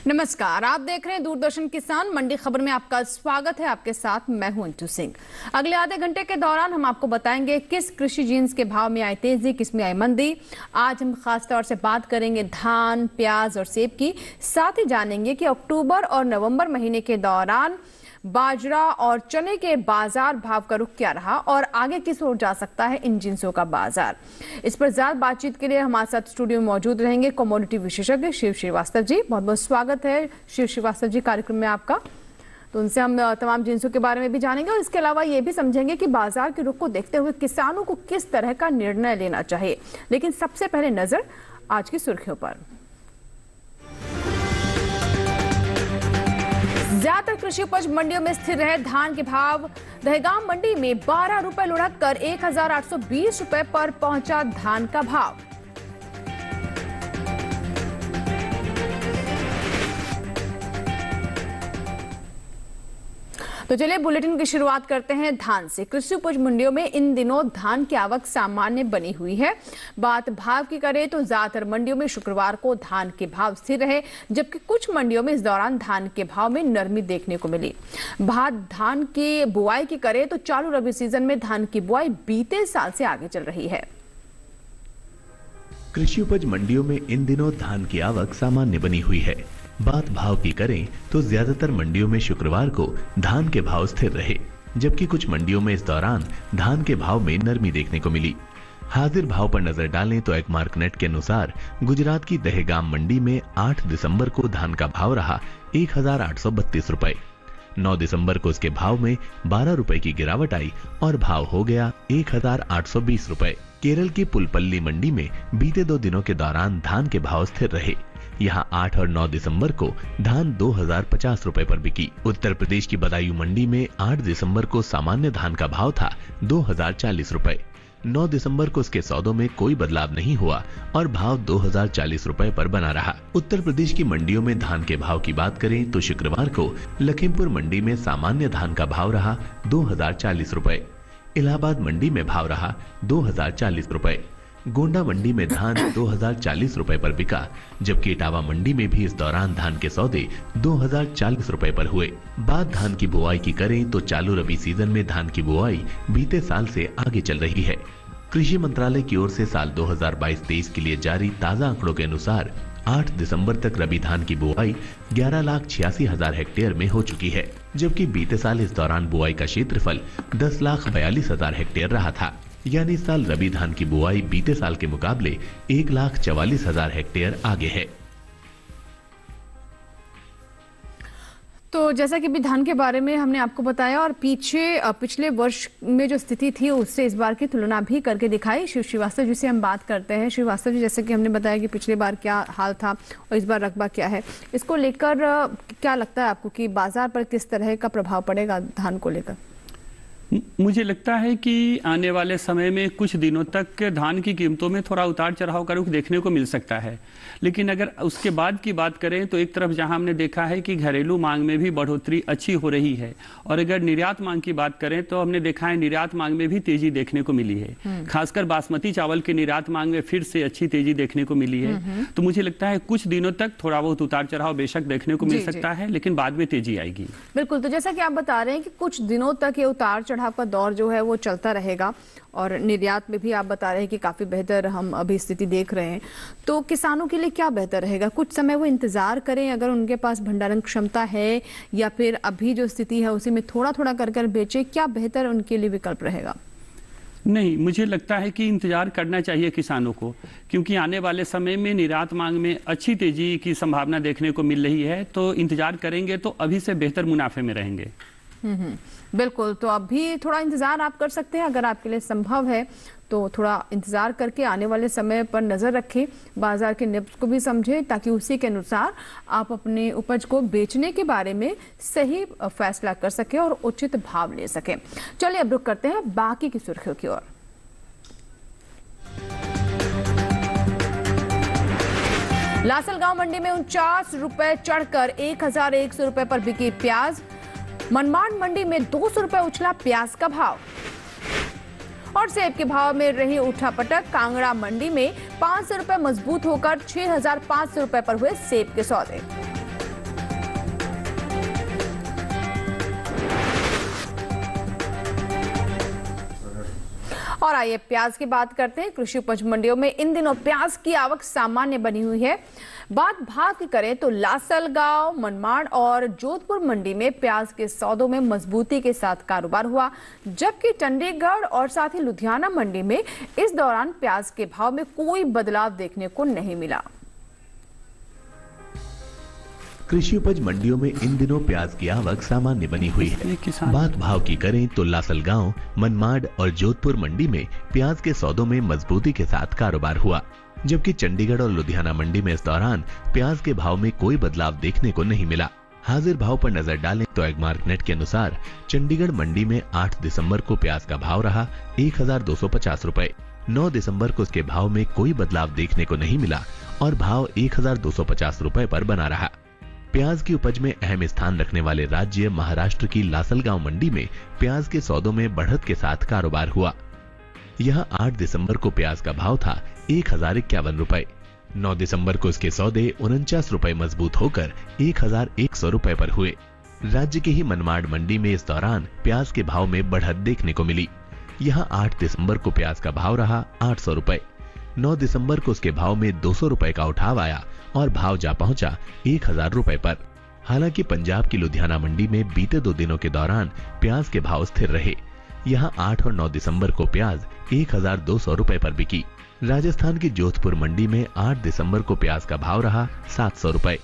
नमस्कार, आप देख रहे हैं दूरदर्शन किसान मंडी खबर में आपका स्वागत है। आपके साथ मैं हूं अंटू सिंह। अगले आधे घंटे के दौरान हम आपको बताएंगे किस कृषि जिन्स के भाव में आई तेजी, किस में आई मंदी। आज हम खास तौर से बात करेंगे धान, प्याज और सेब की। साथ ही जानेंगे कि अक्टूबर और नवंबर महीने के दौरान बाजरा और चने के बाजार भाव का रुख क्या रहा और आगे किस ओर जा सकता है इन जिन्सों का बाजार। इस पर ज्यादा बातचीत के लिए हमारे साथ स्टूडियो में मौजूद रहेंगे कमोडिटी विशेषज्ञ शिव श्रीवास्तव जी। बहुत बहुत स्वागत है शिव श्रीवास्तव जी कार्यक्रम में आपका। तो उनसे हम तमाम जिन्सों के बारे में भी जानेंगे और इसके अलावा ये भी समझेंगे कि बाजार के रुख को देखते हुए किसानों को किस तरह का निर्णय लेना चाहिए। लेकिन सबसे पहले नजर आज की सुर्खियों पर। ज्यादातर कृषि उपज मंडियों में स्थिर रहे धान के भाव। दहेगांव मंडी में 12 रुपए लुढ़क कर 1820 रुपए पर पहुंचा धान का भाव। तो चलिए बुलेटिन की शुरुआत करते हैं धान से। कृषि उपज मंडियों में इन दिनों धान की आवक सामान्य बनी हुई है। बात भाव की करें तो ज्यादातर मंडियों में शुक्रवार को धान के भाव स्थिर रहे, जबकि कुछ मंडियों में इस दौरान धान के भाव में नरमी देखने को मिली। बात धान की बुआई की करें तो चालू रबी सीजन में धान की बुआई बीते साल से आगे चल रही है। कृषि उपज मंडियों में इन दिनों धान की आवक सामान्य बनी हुई है। बात भाव की करें तो ज्यादातर मंडियों में शुक्रवार को धान के भाव स्थिर रहे, जबकि कुछ मंडियों में इस दौरान धान के भाव में नरमी देखने को मिली। हाजिर भाव पर नजर डालें तो एग्मार्कनेट के अनुसार गुजरात की दहेगाम मंडी में 8 दिसंबर को धान का भाव रहा 1832 रुपए। 9 दिसंबर को इसके भाव में 12 रुपए की गिरावट आई और भाव हो गया 1820 रुपए। केरल की पुलपल्ली मंडी में बीते 2 दिनों के दौरान धान के भाव स्थिर रहे। यहां 8 और 9 दिसंबर को धान 2050 रुपए पर बिकी। उत्तर प्रदेश की बदायूं मंडी में 8 दिसंबर को सामान्य धान का भाव था 2040 रुपए। 9 दिसंबर को इसके सौदों में कोई बदलाव नहीं हुआ और भाव 2040 रुपए पर बना रहा। उत्तर प्रदेश की मंडियों में धान के भाव की बात करें तो शुक्रवार को लखीमपुर मंडी में सामान्य धान का भाव रहा 2040 रुपए। इलाहाबाद मंडी में भाव रहा 2040 रुपए। गोंडा मंडी में धान 2040 रुपए पर बिका, जबकि इटावा मंडी में भी इस दौरान धान के सौदे 2040 रुपए पर हुए। बात धान की बुआई की करें तो चालू रबी सीजन में धान की बुआई बीते साल से आगे चल रही है। कृषि मंत्रालय की ओर से साल 2022-23 के लिए जारी ताजा आंकड़ों के अनुसार 8 दिसंबर तक रबी धान की बुआई 11,86,000 हेक्टेयर में हो चुकी है, जबकि बीते साल इस दौरान बुआई का क्षेत्रफल 10,42,000 हेक्टेयर रहा था। यानी इस साल रबी धान की बुआई बीते साल के मुकाबले 1,44,000 हेक्टेयर आगे है। तो जैसा कि भी धान के बारे में हमने आपको बताया और पिछले वर्ष में जो स्थिति थी उससे इस बार की तुलना भी करके दिखाई। शिव श्रीवास्तव जी से हम बात करते हैं। श्रीवास्तव जी, जैसे कि हमने बताया कि पिछले बार क्या हाल था और इस बार रकबा क्या है, इसको लेकर क्या लगता है आपको कि बाजार पर किस तरह का प्रभाव पड़ेगा धान को लेकर? मुझे लगता है कि आने वाले समय में कुछ दिनों तक धान की कीमतों में थोड़ा उतार चढ़ाव का रुख देखने को मिल सकता है। लेकिन अगर उसके बाद की बात करें तो एक तरफ जहां हमने देखा है कि घरेलू मांग में भी बढ़ोतरी अच्छी हो रही है, और अगर निर्यात मांग की बात करें तो हमने देखा है निर्यात मांग में भी तेजी देखने को मिली है। खासकर बासमती चावल के निर्यात मांग में फिर से अच्छी तेजी देखने को मिली है। तो मुझे लगता है कुछ दिनों तक थोड़ा बहुत उतार चढ़ाव बेशक देखने को मिल सकता है, लेकिन बाद में तेजी आएगी। बिल्कुल। तो जैसा कि आप बता रहे हैं कि कुछ दिनों तक ये उतार चढ़ाव का दौर जो है वो चलता रहेगा और निर्यात में भी आप बता रहे हैं कि काफी बेहतर हम अभी स्थिति देख रहे हैं। तो किसानों के लिए क्या बेहतर रहेगा? कुछ समय वो इंतजार करें अगर उनके पास भंडारण क्षमता है, या फिर अभी जो स्थिति है उसी में थोड़ा थोड़ा कर बेचे? क्या बेहतर उनके लिए विकल्प रहेगा? नहीं, मुझे लगता है कि इंतजार करना चाहिए किसानों को, क्योंकि आने वाले समय में निर्यात मांग में अच्छी तेजी की संभावना देखने को मिल रही है। तो इंतजार करेंगे तो अभी से बेहतर मुनाफे में रहेंगे। बिल्कुल। तो अभी थोड़ा इंतजार आप कर सकते हैं, अगर आपके लिए संभव है तो थोड़ा इंतजार करके आने वाले समय पर नजर रखें, बाजार के निब्स को भी समझें, ताकि उसी के अनुसार आप अपने उपज को बेचने के बारे में सही फैसला कर सकें और उचित भाव ले सकें। चलिए अब रुक करते हैं बाकी की सुर्खियों की ओर। लासलगांव मंडी में 49 रुपए चढ़कर 1,100 रुपए पर बिकी प्याज। मनमाड़ मंडी में 200 रुपए उछला प्याज का भाव। और सेब के भाव में रही उठापटक। कांगड़ा मंडी में 500 रुपए मजबूत होकर 6,500 रुपए पर हुए सेब के सौदे। और आइए प्याज की बात करते हैं। कृषि उपज मंडियों में इन दिनों प्याज की आवक सामान्य बनी हुई है। बात भाव की करें तो लासलगांव, मनमाड़ और जोधपुर मंडी में प्याज के सौदों में मजबूती के साथ कारोबार हुआ, जबकि चंडीगढ़ और साथ ही लुधियाना मंडी में इस दौरान प्याज के भाव में कोई बदलाव देखने को नहीं मिला। कृषि उपज मंडियों में इन दिनों प्याज की आवक सामान्य बनी हुई है। बात भाव की करें तो लासलगांव, मनमाड़ और जोधपुर मंडी में प्याज के सौदों में मजबूती के साथ कारोबार हुआ, जबकि चंडीगढ़ और लुधियाना मंडी में इस दौरान प्याज के भाव में कोई बदलाव देखने को नहीं मिला। हाजिर भाव पर नजर डालें तो एगमार्क नेट के अनुसार चंडीगढ़ मंडी में 8 दिसंबर को प्याज का भाव रहा 1250 रुपए। 9 दिसंबर को इसके भाव में कोई बदलाव देखने को नहीं मिला और भाव 1250 रुपए पर बना रहा। प्याज की उपज में अहम स्थान रखने वाले राज्य महाराष्ट्र की लासलगांव मंडी में प्याज के सौदों में बढ़त के साथ कारोबार हुआ। यहां 8 दिसंबर को प्याज का भाव था 1051 रुपए। 9 दिसंबर को इसके सौदे 49 रुपए मजबूत होकर 1100 रुपए पर हुए। राज्य के ही मनमाड़ मंडी में इस दौरान प्याज के भाव में बढ़त देखने को मिली। यहां 8 दिसंबर को प्याज का भाव रहा 800 रुपए। 9 दिसंबर को उसके भाव में 200 रुपए का उठाव आया और भाव जा पहुंचा 1000 रुपए पर। हालांकि पंजाब की लुधियाना मंडी में बीते 2 दिनों के दौरान प्याज के भाव स्थिर रहे। यहां 8 और 9 दिसंबर को प्याज 1200 रुपए पर बिकी। राजस्थान की जोधपुर मंडी में 8 दिसंबर को प्याज का भाव रहा 700 रुपए।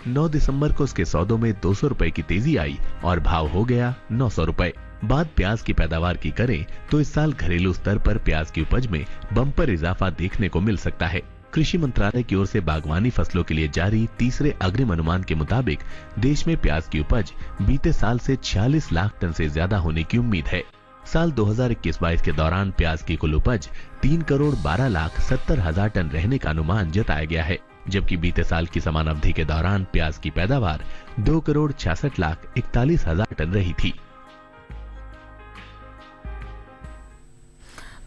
9 दिसंबर को उसके सौदों में 200 रुपए की तेजी आई और भाव हो गया 900 रुपए। बात प्याज की पैदावार की करें तो इस साल घरेलू स्तर पर प्याज की उपज में बम्पर इजाफा देखने को मिल सकता है। कृषि मंत्रालय की ओर से बागवानी फसलों के लिए जारी तीसरे अग्रिम अनुमान के मुताबिक देश में प्याज की उपज बीते साल से 46 लाख टन से ज्यादा होने की उम्मीद है। साल 2021-22 के दौरान प्याज की कुल उपज 3,12,70,000 टन रहने का अनुमान जताया गया है, जबकि बीते साल की समान अवधि के दौरान प्याज की पैदावार 2,66,41,000 टन रही थी।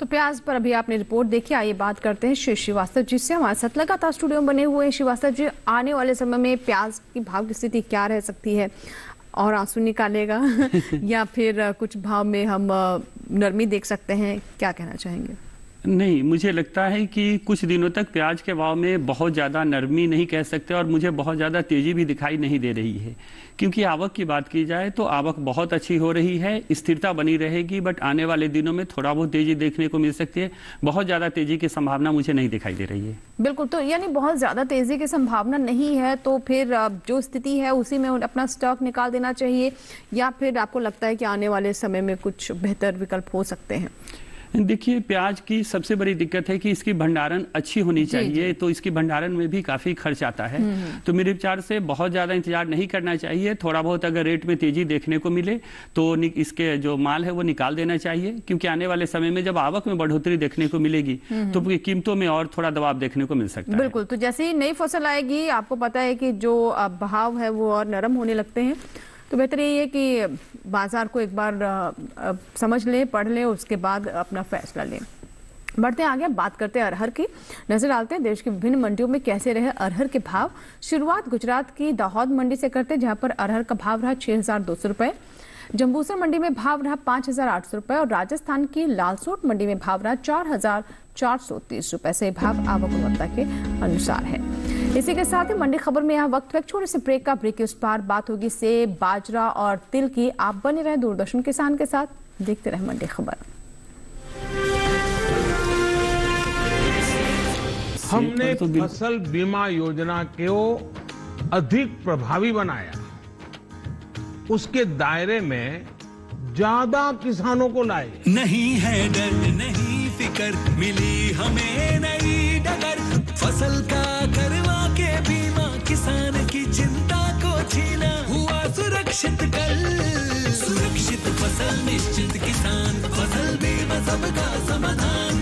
तो प्याज पर अभी आपने रिपोर्ट देखी। आइए बात करते हैं श्री श्रीवास्तव जी से, हमारे साथ लगातार स्टूडियो में बने हुए हैं। श्रीवास्तव जी, आने वाले समय में प्याज की भाव की स्थिति क्या रह सकती है? और आंसू निकालेगा या फिर कुछ भाव में हम नरमी देख सकते हैं? क्या कहना चाहेंगे? नहीं, मुझे लगता है कि कुछ दिनों तक प्याज के भाव में बहुत ज़्यादा नरमी नहीं कह सकते और मुझे बहुत ज़्यादा तेज़ी भी दिखाई नहीं दे रही है, क्योंकि आवक की बात की जाए तो आवक बहुत अच्छी हो रही है, स्थिरता बनी रहेगी, बट आने वाले दिनों में थोड़ा बहुत तेज़ी देखने को मिल सकती है। बहुत ज़्यादा तेज़ी की संभावना मुझे नहीं दिखाई दे रही है। बिल्कुल, तो यानी बहुत ज़्यादा तेज़ी की संभावना नहीं है, तो फिर जो स्थिति है उसी में अपना स्टॉक निकाल देना चाहिए, या फिर आपको लगता है कि आने वाले समय में कुछ बेहतर विकल्प हो सकते हैं? देखिए, प्याज की सबसे बड़ी दिक्कत है कि इसकी भंडारण अच्छी होनी चाहिए, तो इसकी भंडारण में भी काफी खर्च आता है। तो मेरे विचार से बहुत ज्यादा इंतजार नहीं करना चाहिए। थोड़ा बहुत अगर रेट में तेजी देखने को मिले तो इसके जो माल है वो निकाल देना चाहिए, क्योंकि आने वाले समय में जब आवक में बढ़ोतरी देखने को मिलेगी तो कीमतों में और थोड़ा दबाव देखने को मिल सकता है। बिल्कुल, तो जैसे ही नई फसल आएगी, आपको पता है कि जो भाव है वो और नरम होने लगते हैं, तो बेहतर यही है कि बाजार को एक बार समझ लें, पढ़ लें, उसके बाद अपना फैसला लें। बढ़ते हैं आगे, बात करते हैं अरहर की। नजर डालते हैं देश की विभिन्न मंडियों में कैसे रहे अरहर के भाव। शुरुआत गुजरात की दाहोद मंडी से करते हैं, जहां पर अरहर का भाव रहा 6,200 रुपए। जम्बूसर मंडी में भाव रहा 5,800 रुपए और राजस्थान की लालसोट मंडी में भाव रहा 4,430 रुपए से। भाव आवक गुणवत्ता के अनुसार है। इसी के साथ ही मंडी खबर में यहाँ वक्त है एक छोटे से ब्रेक का। ब्रेक के उस पार बात होगी सेब, बाजरा और तिल की। आप बने रहे दूरदर्शन किसान के साथ, देखते रहे मंडी खबर। हमने फसल बीमा योजना को अधिक प्रभावी बनाया, उसके दायरे में ज्यादा किसानों को लाए। नहीं है डर, नहीं फिकर, मिली हमें नई डगर। फसल का करवा के बीमा, किसान की चिंता को छीना। हुआ सुरक्षित कल, सुरक्षित फसल निश्चित किसान। फसल बीमा सबका समाधान।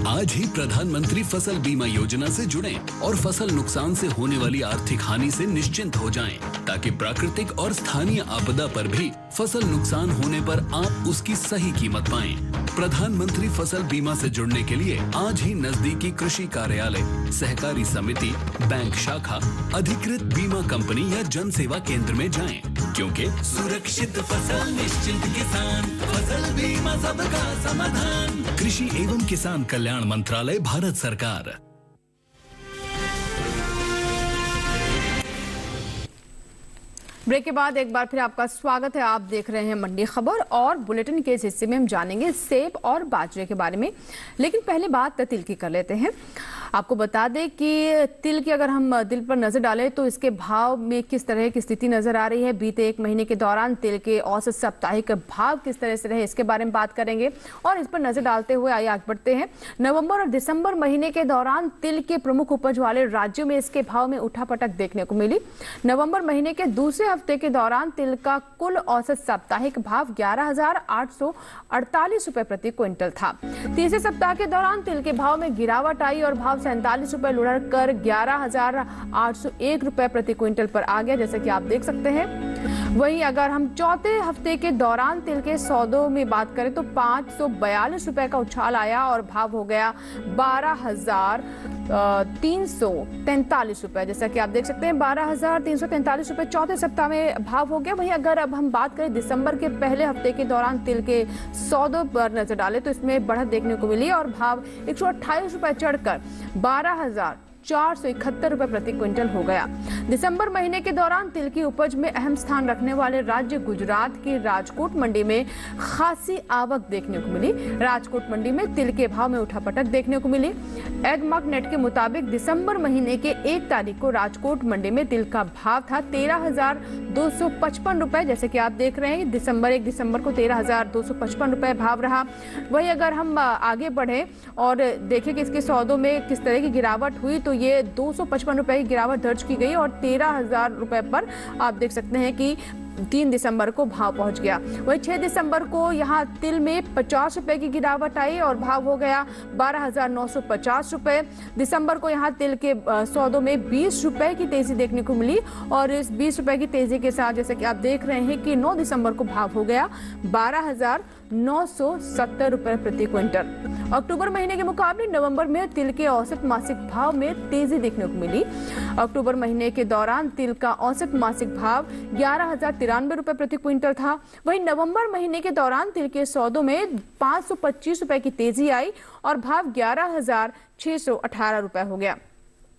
आज ही प्रधानमंत्री फसल बीमा योजना से जुड़ें और फसल नुकसान से होने वाली आर्थिक हानि से निश्चिंत हो जाएं, ताकि प्राकृतिक और स्थानीय आपदा पर भी फसल नुकसान होने पर आप उसकी सही कीमत पाएं। प्रधानमंत्री फसल बीमा से जुड़ने के लिए आज ही नजदीकी कृषि कार्यालय, सहकारी समिति, बैंक शाखा, अधिकृत बीमा कंपनी या जन सेवा केंद्र में जाएं, क्योंकि सुरक्षित फसल निश्चिंत किसान, फसल बीमा सबका समाधान। कृषि एवं किसान कल्याण मंत्रालय, भारत सरकार। ब्रेक के बाद एक बार फिर आपका स्वागत है। आप देख रहे हैं मंडी खबर और बुलेटिन के इस हिस्से में हम जानेंगे सेब और बाजरे के बारे में, लेकिन पहले बात तिल की कर लेते हैं। आपको बता दें कि तिल की अगर हम तिल पर नजर डालें तो इसके भाव में किस तरह की स्थिति नजर आ रही है। बीते एक महीने के दौरान तिल के औसत साप्ताहिक भाव किस तरह से रहे, इसके बारे में बात करेंगे और इस पर नजर डालते हुए आइए आगे बढ़ते हैं। नवंबर और दिसंबर महीने के दौरान तिल के प्रमुख उपज वाले राज्यों में इसके भाव में उठापटक देखने को मिली। नवंबर महीने के दूसरे हफ्ते के दौरान तिल का कुल औसत साप्ताहिक भाव 11,848 रुपए प्रति क्विंटल था। तीसरे सप्ताह के दौरान तिल के भाव में गिरावट आई और भाव 47 रुपए लुढ़क कर 11,801 रुपए प्रति क्विंटल पर आ गया, जैसे कि आप देख सकते हैं। वहीं अगर हम चौथे हफ्ते के दौरान तिल के सौदों में बात करें तो 542 रुपए का उछाल आया और भाव हो गया 12,343 रुपए, जैसा कि आप देख सकते हैं 12,343 रुपए चौथे सप्ताह में भाव हो गया। वहीं अगर अब हम बात करें दिसंबर के पहले हफ्ते के दौरान तिल के सौदों पर नजर डालें तो इसमें बढ़त देखने को मिली और भाव 128 रुपए चढ़कर 12,471 रुपए प्रति क्विंटल हो गया। दिसंबर महीने के दौरान तिल की उपज में अहम स्थान रखने वाले राज्य गुजरात की राजकोट मंडी में खासी आवक देखने को मिली। राजकोट मंडी में तिल के भाव में उठापटक देखने को मिली। एगमार्क नेट के मुताबिक दिसंबर महीने के 1 तारीख को राजकोट मंडी में तिल का भाव था 13,255 रुपए, जैसे कि आप देख रहे हैं 1 दिसंबर को 13,255 रुपए भाव रहा। वही अगर हम आगे बढ़े और देखें कि इसके सौदों में किस तरह की गिरावट हुई तो ये 255 रुपए की गिरावट दर्ज की गई और 13,000 रुपए पर आप देख सकते हैं कि 3 दिसंबर को भाव पहुंच गया। वही 6 दिसंबर को यहाँ तिल में 50 रुपए की गिरावट आई और भाव हो गया 12,950 रुपए। दिसंबर को यहाँ तिल के सौदों में 20 रुपए की तेजी देखने को मिली और इस 20 रुपए की तेजी के साथ जैसे कि आप देख रहे हैं कि 9 दिसंबर को भाव हो गया 12,970 रुपए प्रति क्विंटल। अक्टूबर महीने के मुकाबले नवंबर में तिल के औसत मासिक भाव में तेजी देखने को मिली। अक्टूबर महीने के दौरान तिल का औसत मासिक भाव 11,093 रुपए प्रति क्विंटल था। वहीं नवंबर महीने के दौरान तिल के सौदों में 525 रुपए की तेजी आई और भाव 11,618 रुपए हो गया।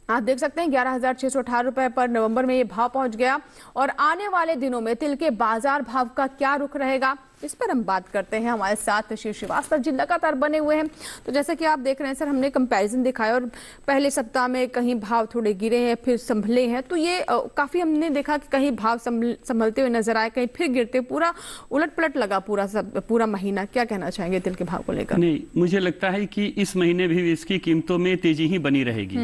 आप देख सकते हैं 11,618 रुपए पर नवंबर में ये भाव पहुंच गया और आने वाले दिनों में तिल के बाजार भाव का क्या रुख रहेगा, इस पर हम बात करते हैं। हमारे साथ शिव श्रीवास्तव जी लगातार बने हुए हैं। तो जैसे कि आप देख रहे हैं सर, हमने कंपैरिजन दिखाया और पहले सप्ताह में कहीं भाव थोड़े गिरे हैं फिर संभले हैं, तो ये काफी हमने देखा कि कहीं भाव संभलते हुए नजर आए, कहीं फिर गिरते, पूरा उलट पलट लगा पूरा महीना। क्या कहना चाहेंगे तिल के भाव को लेकर? नहीं, मुझे लगता है कि इस महीने भी इसकी कीमतों में तेजी ही बनी रहेगी,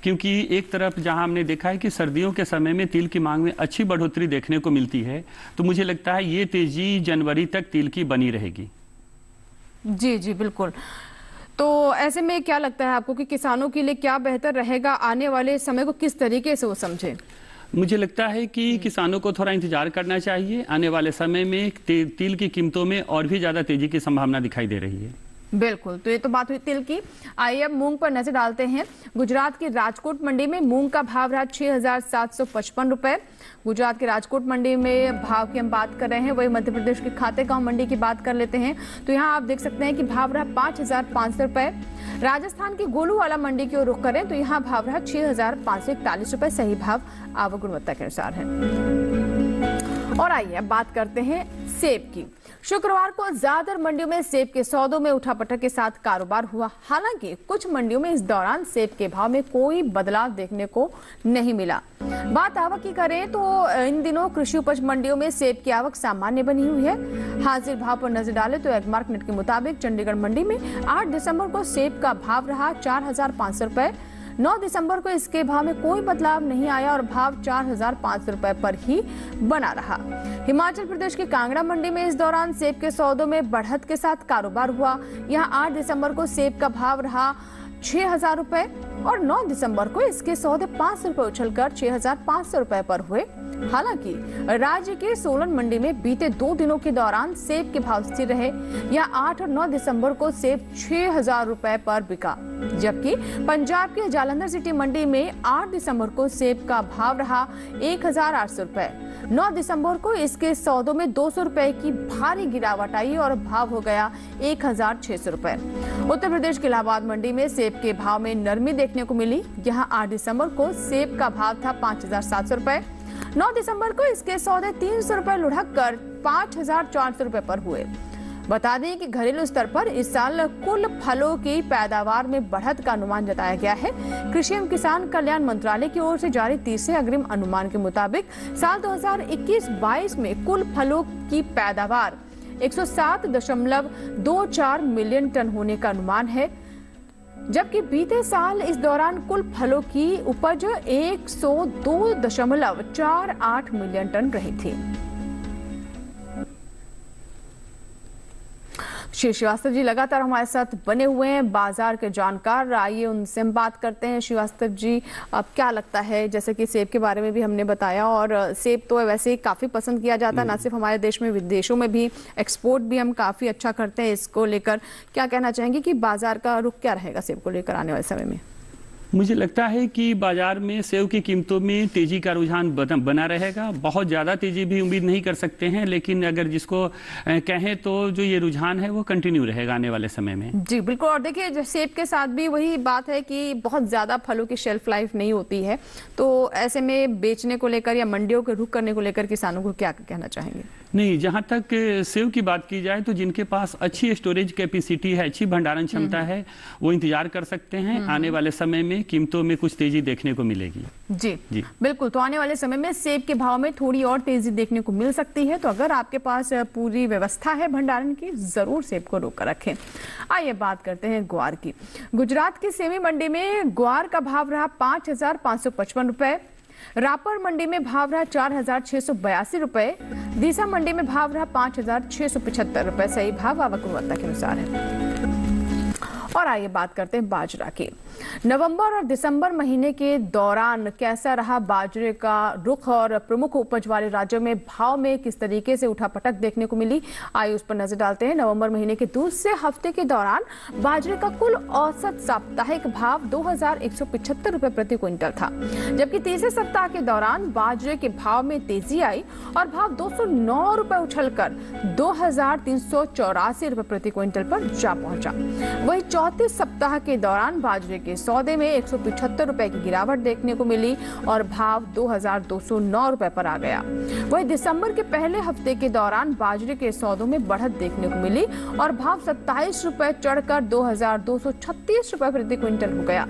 क्योंकि एक तरफ जहां हमने देखा है कि सर्दियों के समय में तिल की मांग में अच्छी बढ़ोतरी देखने को मिलती है, तो मुझे लगता है ये तेजी जनवरी तक तिल की बनी रहेगी। जी जी बिल्कुल। तो ऐसे में क्या लगता है आपको कि किसानों के लिए क्या बेहतर रहेगा, आने वाले समय को किस तरीके से वो समझे? मुझे लगता है कि किसानों को थोड़ा इंतजार करना चाहिए। आने वाले समय में तिल की कीमतों में और भी ज्यादा तेजी की संभावना दिखाई दे रही है। बिल्कुल। तो ये तो बात हुई तिल की। आइए अब मूंग पर नजर डालते हैं। गुजरात की राजकोट मंडी में मूंग का भाव रहा 6,755 रुपए। गुजरात की राजकोट मंडी में भाव की हम बात कर रहे हैं। वही मध्य प्रदेश की खातेगांव मंडी की बात कर लेते हैं तो यहाँ आप देख सकते हैं कि भाव रहा 5,500 रुपए। राजस्थान की गोलूवाला मंडी की ओर रुख करें तो यहाँ भाव रहा 6,541 रुपए। सही भाव आवक गुणवत्ता के अनुसार है। और आइए अब बात करते हैं सेब की। शुक्रवार को ज्यादातर मंडियों में सेब के सौदों में उठापटक के साथ कारोबार हुआ। हालांकि कुछ मंडियों में इस दौरान सेब के भाव में कोई बदलाव देखने को नहीं मिला। बात आवक की करें तो इन दिनों कृषि उपज मंडियों में सेब की आवक सामान्य बनी हुई है। हाजिर भाव पर नजर डालें तो एगमार्क नेट के मुताबिक चंडीगढ़ मंडी में 8 दिसंबर को सेब का भाव रहा 4,500 रुपए। 9 दिसंबर को इसके भाव में कोई बदलाव नहीं आया और भाव 4,500 रुपए पर ही बना रहा। हिमाचल प्रदेश की कांगड़ा मंडी में इस दौरान सेब के सौदों में बढ़त के साथ कारोबार हुआ। यहाँ 8 दिसंबर को सेब का भाव रहा 6,000 रुपए। और 9 दिसंबर को इसके सौदे 500 रुपए उछलकर 6,500 रुपए पर हुए। हालांकि राज्य के सोलन मंडी में बीते 2 दिनों के दौरान सेब के भाव स्थिर रहे। या 8 और 9 दिसंबर को सेब 6,000 रुपए पर बिका, जबकि पंजाब के जालंधर सिटी मंडी में 8 दिसंबर को सेब का भाव रहा 1,800 रुपए। 9 दिसंबर को इसके सौदों में 200 रुपए की भारी गिरावट आई और भाव हो गया 1,600 रुपए। उत्तर प्रदेश के इलाहाबाद मंडी में सेब के भाव में नरमी देखने को मिली। यहाँ 8 दिसंबर को सेब का भाव था 5,700 रुपए। 9 दिसंबर को इसके सौदे 300 रुपए लुढ़क कर 5,400 रुपए पर हुए। बता दें कि घरेलू स्तर पर इस साल कुल फलों की पैदावार में बढ़त का अनुमान जताया गया है। कृषि एवं किसान कल्याण मंत्रालय की ओर से जारी तीसरे अग्रिम अनुमान के मुताबिक साल 2021-22 में कुल फलों की पैदावार 107.24 मिलियन टन होने का अनुमान है, जबकि बीते साल इस दौरान कुल फलों की उपज 102.48 मिलियन टन रही थी। श्री श्रीवास्तव जी लगातार हमारे साथ बने हुए हैं, बाजार के जानकार। आइए उनसे हम बात करते हैं। श्रीवास्तव जी, अब क्या लगता है, जैसे कि सेब के बारे में भी हमने बताया, और सेब तो वैसे ही काफी पसंद किया जाता है, ना सिर्फ हमारे देश में, विदेशों में भी एक्सपोर्ट भी हम काफी अच्छा करते हैं। इसको लेकर क्या कहना चाहेंगे कि बाजार का रुख क्या रहेगा सेब को लेकर आने वाले समय में? मुझे लगता है कि बाजार में सेब की कीमतों में तेजी का रुझान बना रहेगा। बहुत ज़्यादा तेजी भी उम्मीद नहीं कर सकते हैं, लेकिन अगर जिसको कहें तो जो ये रुझान है वो कंटिन्यू रहेगा आने वाले समय में। जी बिल्कुल। और देखिए, सेब के साथ भी वही बात है कि बहुत ज़्यादा फलों की शेल्फ लाइफ नहीं होती है, तो ऐसे में बेचने को लेकर या मंडियों के रुख करने को लेकर किसानों को क्या कहना चाहेंगे? नहीं, जहाँ तक सेब की बात की जाए तो जिनके पास अच्छी स्टोरेज कैपेसिटी है, अच्छी भंडारण क्षमता है, वो इंतजार कर सकते हैं। आने वाले समय में कीमतों में कुछ तेजी देखने को मिलेगी। जी बिल्कुल। तो आने वाले समय में सेब के भाव में थोड़ी और तेजी देखने को मिल सकती है। तो अगर आपके पास पूरी व्यवस्था है भंडारण की, जरूर सेब को रोक कर रखें। आइए बात करते हैं ग्वार की। गुजरात की सेमी मंडी में ग्वार का भाव रहा 5,555 रुपए। रापर मंडी में भाव रहा 4,682 रुपए। दीसा मंडी में भाव रहा 5,675 रुपए। सही भाव आवक गुणवत्ता के अनुसार है। और आइए बात करते हैं बाजरा की। नवंबर और दिसंबर महीने के दौरान कैसा रहा बाजरे का रुख और प्रमुख उपज वाले राज्यों में भाव में किस तरीके से उठापटक देखने को मिली, आइए उस पर नजर डालते हैं। नवंबर महीने के दूसरे हफ्ते के दौरान बाजरे का कुल औसत साप्ताहिक भाव 2,175 रुपए प्रति क्विंटल था, जबकि तीसरे सप्ताह के दौरान बाजरे के भाव में तेजी आई और भाव 209 रुपए उछलकर 2,384 रुपए प्रति क्विंटल पर जा पहुंचा। वही चौथे सप्ताह के दौरान बाजरे के सौदे में 175 रुपए की गिरावट देखने को मिली और भाव 2,209 रुपए पर आ गया। वही दिसंबर के पहले हफ्ते के दौरान बाजरे के सौदों में बढ़त देखने को मिली और भाव 27 रुपए चढ़कर 2,236 रुपए प्रति क्विंटल हो गया।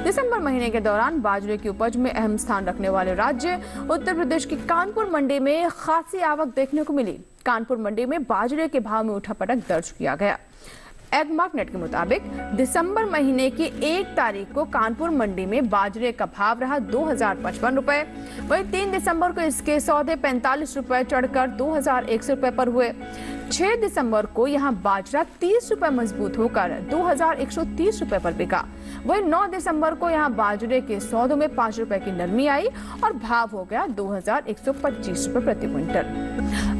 दिसंबर महीने के दौरान बाजरे की उपज में अहम स्थान रखने वाले राज्य उत्तर प्रदेश की कानपुर मंडी में खासी आवक देखने को मिली। कानपुर मंडी में बाजरे के भाव में उठापटक दर्ज किया गया। एगमार्कनेट के मुताबिक दिसंबर महीने की 1 तारीख को कानपुर मंडी में बाजरे का भाव रहा 2,055 रुपए। वही 3 दिसंबर को इसके सौदे 45 रुपए चढ़कर 2,100 रुपए पर हुए। 6 दिसंबर को यहां बाजरा 30 रुपए मजबूत होकर 2,130 रुपए पर बिका। वही 9 दिसंबर को यहां बाजरे के सौदों में 5 रुपए की नरमी आई और भाव हो गया 2,125 रुपए प्रति क्विंटल।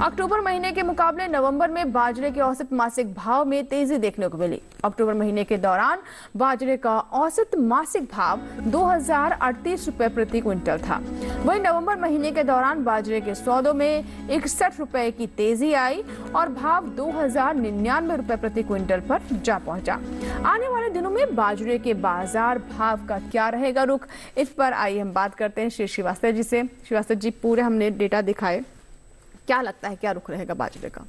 अक्टूबर महीने के मुकाबले नवंबर में बाजरे के औसत मासिक भाव में तेजी देखने को मिली। अक्टूबर महीने के दौरान बाजरे का औसत मासिक भाव 2,038 रुपए प्रति क्विंटल था। वही नवंबर महीने के दौरान बाजरे के सौदों में 61 रुपए की तेजी आई और भाव 2,099 रुपए प्रति क्विंटल पर जा पहुंचा। आने वाले दिनों में बाजरे के बाजार भाव का क्या रहेगा रुख, इस पर आइए हम बात करते हैं श्री श्रीवास्तव जी से। श्रीवास्तव जी, पूरे हमने डेटा दिखाए, क्या लगता है क्या रुख रहेगा बाजरे का?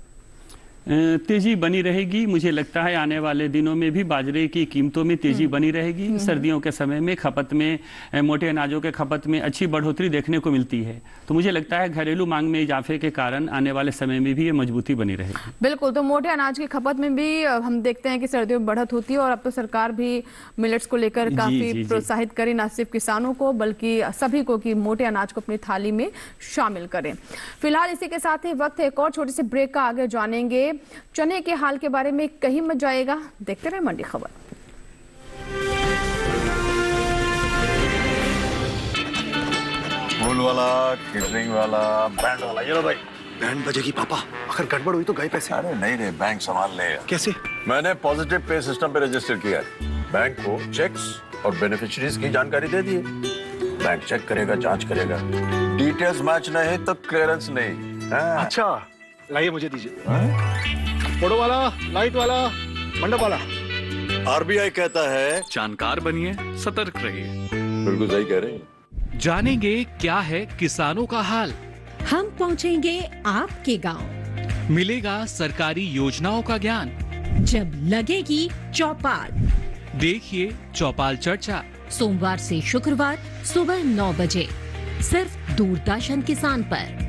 तेजी बनी रहेगी। मुझे लगता है आने वाले दिनों में भी बाजरे की कीमतों में तेजी बनी रहेगी। सर्दियों के समय में खपत में, मोटे अनाजों के खपत में अच्छी बढ़ोतरी देखने को मिलती है, तो मुझे लगता है घरेलू मांग में इजाफे के कारण आने वाले समय में भी ये मजबूती बनी रहेगी। बिल्कुल। तो मोटे अनाज की खपत में भी हम देखते हैं कि सर्दियों में बढ़त होती है और अब तो सरकार भी मिलेट्स को लेकर काफी प्रोत्साहित करे, न सिर्फ किसानों को बल्कि सभी को, कि मोटे अनाज को अपनी थाली में शामिल करें। फिलहाल इसी के साथ ही वक्त है एक और छोटी सी ब्रेक का। आगे जानेंगे चने के हाल के बारे में, कहीं मत जाएगा, देखते रहे मंडी खबर। वाला, केटरिंग वाला, बैंड वाला, ये लो भाई। बैंड बजेगी पापा, अगर गड़बड़ हुई तो गए पैसे। अरे नहीं रे, बैंक संभाल ले। कैसे? मैंने पॉजिटिव पे सिस्टम पे रजिस्टर किया है। बैंक को चेक्स और बेनिफिशियरीज की जानकारी दे दी है। बैंक चेक करेगा, जांच करेगा, डिटेल्स मैच नहीं तो क्लियरेंस नहीं। अच्छा, लाइए मुझे दीजिए। फोटो वाला, लाइट वाला, मंडप वाला। आरबीआई कहता है जानकार बनिए, सतर्क रहिए। बिल्कुल सही कह रहे हैं। जानेंगे क्या है किसानों का हाल। हम पहुंचेंगे आपके गांव। मिलेगा सरकारी योजनाओं का ज्ञान। जब लगेगी चौपाल, देखिए चौपाल चर्चा, सोमवार से शुक्रवार सुबह 9 बजे, सिर्फ दूरदर्शन किसान पर।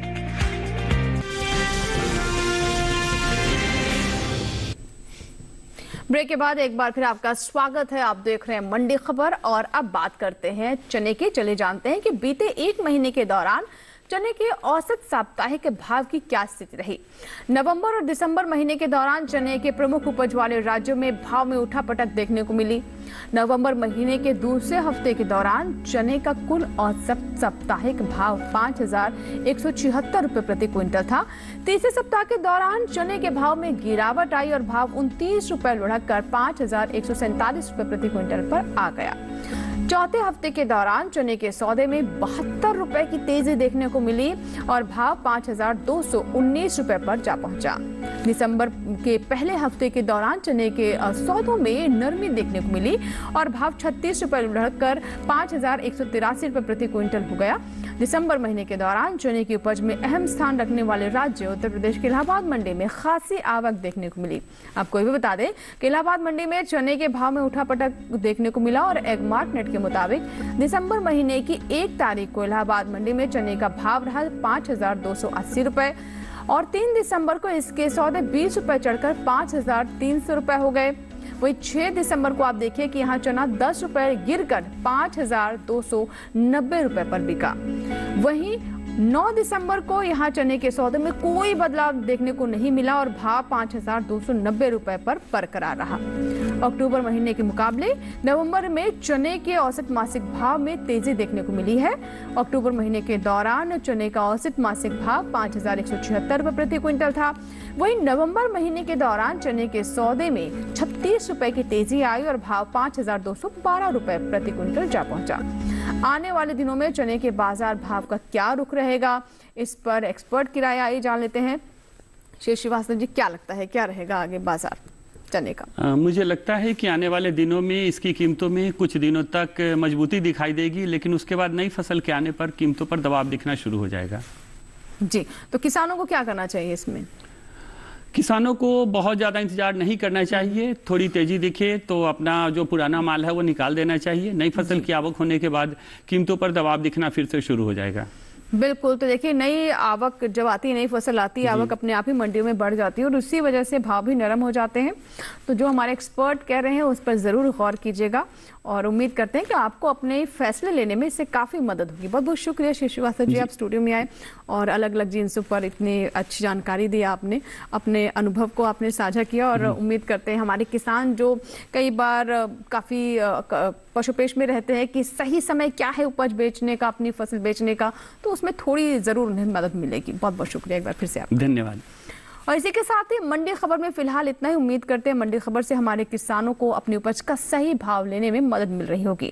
ब्रेक के बाद एक बार फिर आपका स्वागत है। आप देख रहे हैं मंडी खबर और अब बात करते हैं चने की। चले जानते हैं कि बीते एक महीने के दौरान चने के औसत साप्ताहिक भाव की क्या स्थिति रही। नवंबर और दिसंबर महीने के दौरान चने के प्रमुख उपज वाले राज्यों में भाव में उठापटक देखने को मिली। नवंबर महीने के दूसरे हफ्ते के दौरान चने का कुल औसत साप्ताहिक भाव 5,176 रुपए प्रति क्विंटल था। तीसरे सप्ताह के दौरान चने के भाव में गिरावट आई और भाव 29 रुपए लुढ़ककर 5,147 रुपए प्रति क्विंटल पर आ गया। चौथे हफ्ते के दौरान चने के सौदे में 72 रुपए की तेजी देखने को मिली और भाव 5,219 रुपए पर जा पहुंचा। दिसंबर के पहले हफ्ते के दौरान चने के सौदों में नरमी देखने को मिली और भाव 36 रुपए बढ़कर 5,183 रुपए प्रति क्विंटल हो गया। दिसंबर महीने के दौरान चने की उपज में अहम स्थान रखने वाले राज्य उत्तर प्रदेश के इलाहाबाद मंडी में खासी आवक देखने को मिली। आपको ये भी बता दें कि इलाहाबाद मंडी में चने के भाव में उठापटक देखने को मिला और एगमार्क नेट के मुताबिक दिसंबर महीने की 1 तारीख को इलाहाबाद मंडी में चने का भाव रहा 5,280 रुपए और 3 दिसंबर को इसके सौदे 20 रुपए चढ़कर 5,300 रुपए हो गए। वही 6 दिसंबर को आप देखिए कि यहाँ चना 10 रुपए गिरकर 5,290 रुपए पर बिका। वहीं 9 दिसंबर को यहाँ चने के सौदे में कोई बदलाव देखने को नहीं मिला और भाव 5,290 रुपए पर बरकरार रहा। अक्टूबर महीने के मुकाबले नवंबर में चने के औसत मासिक भाव में तेजी देखने को मिली है। अक्टूबर महीने के दौरान चने का औसत मासिक भाव 5,176 रुपए प्रति क्विंटल था। वहीं नवंबर महीने के दौरान चने के सौदे में 36 रुपए की तेजी आई और भाव 5,212 रुपए प्रति क्विंटल जा पहुंचा। आने वाले दिनों में चने के बाजार भाव का क्या रुख रहेगा, इस पर एक्सपर्ट की राय आई जान लेते हैं। श्री श्रीवास्तव जी, क्या लगता है क्या रहेगा आगे बाजार चने का? मुझे लगता है कि आने वाले दिनों में इसकी कीमतों में कुछ दिनों तक मजबूती दिखाई देगी, लेकिन उसके बाद नई फसल के आने पर कीमतों पर दबाव दिखना शुरू हो जाएगा। जी, तो किसानों को क्या करना चाहिए इसमें? किसानों को बहुत ज़्यादा इंतजार नहीं करना चाहिए। थोड़ी तेजी दिखे तो अपना जो पुराना माल है वो निकाल देना चाहिए। नई फसल की आवक होने के बाद कीमतों पर दबाव दिखना फिर से शुरू हो जाएगा। बिल्कुल, तो देखिए नई आवक जब आती है, नई फसल आती है, आवक अपने आप ही मंडियों में बढ़ जाती है और उसी वजह से भाव भी नरम हो जाते हैं। तो जो हमारे एक्सपर्ट कह रहे हैं उस पर ज़रूर गौर कीजिएगा और उम्मीद करते हैं कि आपको अपने फैसले लेने में इससे काफ़ी मदद होगी। बहुत बहुत शुक्रिया श्री श्रीवास्तव जी, आप स्टूडियो में आए और अलग अलग जिन्सों पर इतनी अच्छी जानकारी दी आपने, अपने अनुभव को आपने साझा किया और उम्मीद करते हैं हमारे किसान जो कई बार काफ़ी पशुपेश में रहते हैं कि सही समय क्या है उपज बेचने का, अपनी फसल बेचने का, तो उसमें थोड़ी ज़रूर उन्हें मदद मिलेगी। बहुत बहुत शुक्रिया एक बार फिर से आपका। धन्यवाद। और इसी के साथ ही मंडी खबर में फिलहाल इतना ही। उम्मीद करते हैं मंडी खबर से हमारे किसानों को अपनी उपज का सही भाव लेने में मदद मिल रही होगी।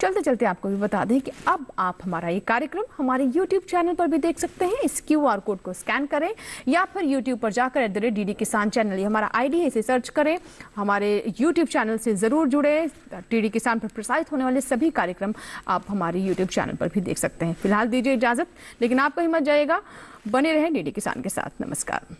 चलते चलते आपको भी बता दें कि अब आप हमारा ये कार्यक्रम हमारे YouTube चैनल पर भी देख सकते हैं। इस QR कोड को स्कैन करें या फिर YouTube पर जाकर @DD किसान चैनल, ये हमारा ID है, इसे सर्च करें। हमारे YouTube चैनल से जरूर जुड़े। DD किसान पर प्रसारित होने वाले सभी कार्यक्रम आप हमारे YouTube चैनल पर भी देख सकते हैं। फिलहाल दीजिए इजाजत, लेकिन आप कहीं मत जाइएगा, बने रहें DD किसान के साथ। नमस्कार।